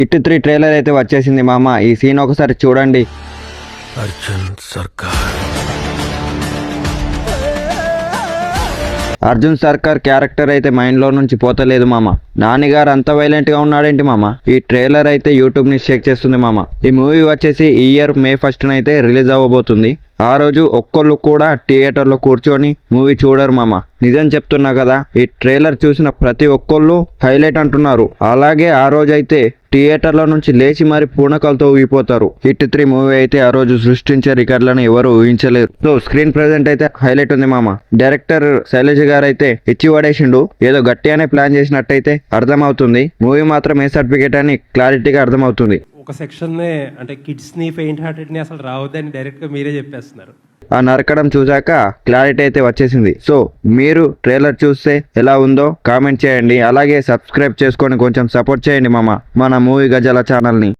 Hit 3 trailer అయితే వచ్చేసింది మామ. ఈ సీన్ ఒకసారి చూడండి. అర్జున్ సర్కార్ అర్జున్ సర్కార్ క్యారెక్టర్ అయితే మైండ్ లో నుంచి పోతలేదు మామ. నాని గారు అంత వైలెంట్ గా ఉన్నాడేంటి మామ. ఈ ట్రైలర్ అయితే యూట్యూబ్ ని షేక్ చేస్తుంది మామ. ఈ మూవీ వచ్చేసి ఈ ఇయర్ May 1st అయితే రిలీజ్ అవ్వబోతుంది. ఆ రోజు ఒక్కళ్ళు కూడా థియేటర్ లో కూర్చొని మూవీ చూడరు మామ. నిజం చెప్తున్నా కదా, ఈ ట్రైలర్ చూసిన ప్రతి ఒక్కళ్ళు హైలైట్ అంటున్నారు. అలాగే ఆ రోజు అయితే థియేటర్ లో నుంచి లేచి మరి పూనకలతో ఊగిపోతారు. హిట్ 3 మూవీ అయితే ఆ రోజు సృష్టించే రికార్డులను ఎవరు ఊహించలేరు. సో స్క్రీన్ ప్రెజెంట్ అయితే హైలైట్ ఉంది మామ. డైరెక్టర్ శైలజ్ గారు అయితే ఇచ్చి పడేసిండు. ఏదో గట్టిగానే ప్లాన్ చేసినట్టయితే అర్థమవుతుంది. మూవీ మాత్రం ఏ సర్టిఫికేట్ అని క్లారిటీగా అర్థమవుతుంది. ఒక సెక్షన్ అంటే కిడ్స్ ని ఫెయింట్ హార్టెడ్ ని అసలు రావద్దని డైరెక్ట్ గా మీరే చెప్పేస్తున్నారు. ఆ నరకడం చూసాక క్లారిటీ అయితే వచ్చేసింది. సో మీరు ట్రైలర్ చూస్తే ఎలా ఉందో కామెంట్ చేయండి. అలాగే సబ్స్క్రైబ్ చేసుకొని కొంచెం సపోర్ట్ చేయండి మామ మన మూవీ గజాల ఛానల్ని.